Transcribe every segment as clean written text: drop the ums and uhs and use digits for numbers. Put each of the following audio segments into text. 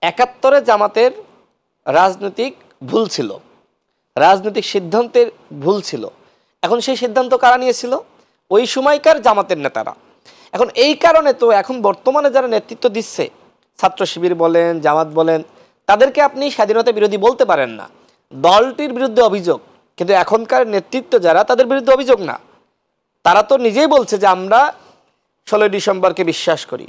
৭১-এ জামাতের রাজনৈতিক ভুল ছিল, রাজনৈতিক সিদ্ধান্তের ভুল ছিল। এখন সেই সিদ্ধান্ত কারা নিয়েছিল? ওই সময়কার জামাতের নেতারা। এখন এই কারণে তো এখন বর্তমানে যারা নেতৃত্ব দিচ্ছে, ছাত্র শিবির বলেন, জামাত বলেন, তাদেরকে আপনি স্বাধীনতা বিরোধী বলতে পারেন না। দলটির বিরুদ্ধে অভিযোগ, কিন্তু এখনকার নেতৃত্ব যারা, তাদের বিরুদ্ধে অভিযোগ না। তারা তো নিজেই বলছে যে আমরা ১৬ই ডিসেম্বরকে বিশ্বাস করি,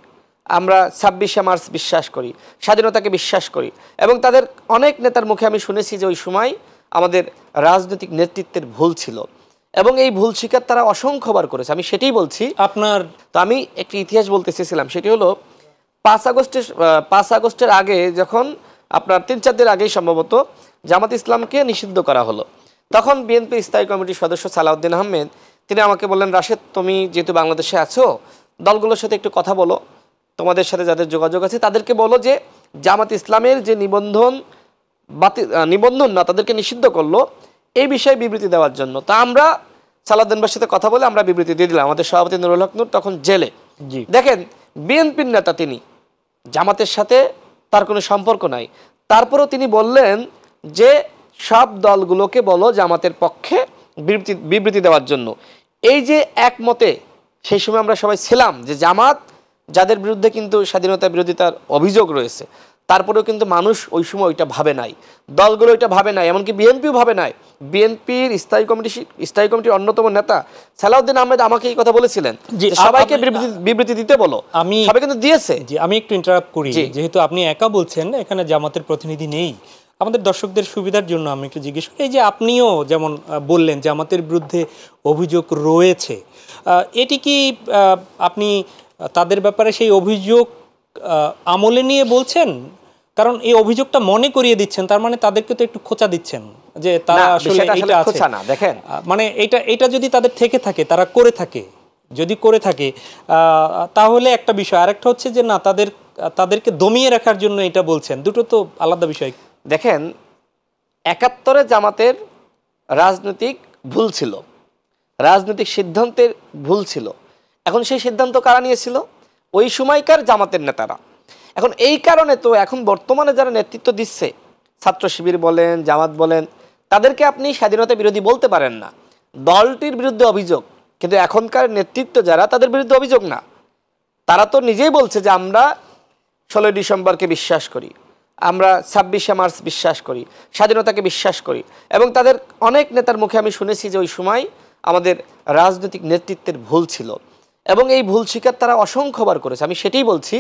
আমরা ২৬শে মার্চ বিশ্বাস করি, স্বাধীনতাকে বিশ্বাস করি। এবং তাদের অনেক নেতার মুখে আমি শুনেছি যে ওই সময় আমাদের রাজনৈতিক নেতৃত্বের ভুল ছিল, এবং এই ভুল স্বীকার তারা অসংখ্যবার করেছে। আমি সেটাই বলছি। আপনার তো আমি একটি ইতিহাস বলতে চেয়েছিলাম, সেটি হলো ৫ আগস্টের আগে, যখন আপনার ৩-৪ দিন আগেই সম্ভবত জামাত ইসলামকে নিষিদ্ধ করা হলো, তখন বিএনপি স্থায়ী কমিটির সদস্য সালাউদ্দিন আহমেদ তিনি আমাকে বললেন, রাশেদ, তুমি যেহেতু বাংলাদেশে আছো, দলগুলোর সাথে একটু কথা বলো, তোমাদের সাথে যাদের যোগাযোগ আছে তাদেরকে বলো যে জামাত ইসলামের যে নিবন্ধন না, তাদেরকে নিষিদ্ধ করলো, এই বিষয়ে বিবৃতি দেওয়ার জন্য। তা আমরা সালাউদ্দিন ভাইয়ের সাথে কথা বলে আমরা বিবৃতি দিয়ে দিলাম। আমাদের সভাপতি নুরুল হক নূর তখন জেলে। দেখেন, বিএনপির নেতা তিনি, জামাতের সাথে তার কোনো সম্পর্ক নাই, তারপরেও তিনি বললেন যে সব দলগুলোকে বলো জামাতের পক্ষে বিবৃতি দেওয়ার জন্য। এই যে একমতে সেই সময় আমরা সবাই ছিলাম যে জামাত, যাদের বিরুদ্ধে কিন্তু স্বাধীনতা বিরোধিতার অভিযোগ রয়েছে, তারপরেও কিন্তু মানুষ ওই সময় ওইটা ভাবে নাই, দলগুলো ওইটা ভাবে নাই, এমনকি বিএনপিও ভাবে নাই। বিএনপির স্থায়ী কমিটির অন্যতম নেতা সালাউদ্দিন আহমেদ আমাকে এই কথা বলেছিলেন যে সবাইকে বিবৃতি দিতে বলো। সবাই কিন্তু দিয়েছে। আমি একটু ইন্টারাপ্ট করি, যেহেতু আপনি একা বলছেন, এখানে জামাতের প্রতিনিধি নেই, আমাদের দর্শকদের সুবিধার জন্য আমি একটু জিজ্ঞেস করি। এই যে আপনিও যেমন বললেন জামাতের বিরুদ্ধে অভিযোগ রয়েছে, এটি কি আপনি তাদের ব্যাপারে সেই অভিযোগ আমলে নিয়ে বলছেন? কারণ এই অভিযোগটা মনে করিয়ে দিচ্ছেন, তার মানে তাদেরকে তো একটু খোঁচা দিচ্ছেন যে তারা আসলে এটা আছে। দেখেন, মানে এটা যদি তাদের থেকে থাকে, তারা করে থাকে, যদি করে থাকে, তাহলে একটা বিষয়। আরেকটা হচ্ছে যে না, তাদেরকে দমিয়ে রাখার জন্য এটা বলছেন, দুটো তো আলাদা বিষয়। দেখেন, ৭১-এ জামাতের রাজনৈতিক ভুল ছিল, রাজনৈতিক সিদ্ধান্তের ভুল ছিল। এখন সেই সিদ্ধান্ত কারা নিয়েছিল? ওই সময়কার জামাতের নেতারা। এখন এই কারণে তো এখন বর্তমানে যারা নেতৃত্ব দিচ্ছে, ছাত্র শিবির বলেন, জামাত বলেন, তাদেরকে আপনি স্বাধীনতা বিরোধী বলতে পারেন না। দলটির বিরুদ্ধে অভিযোগ, কিন্তু এখনকার নেতৃত্ব যারা, তাদের বিরুদ্ধে অভিযোগ না। তারা তো নিজেই বলছে যে আমরা ১৬ই ডিসেম্বরকে বিশ্বাস করি, আমরা ২৬শে মার্চ বিশ্বাস করি, স্বাধীনতাকে বিশ্বাস করি। এবং তাদের অনেক নেতার মুখে আমি শুনেছি যে ওই সময় আমাদের রাজনৈতিক নেতৃত্বের ভুল ছিল, এবং এই ভুল স্বীকার তারা অসংখ্যবার করেছে। আমি সেটাই বলছি।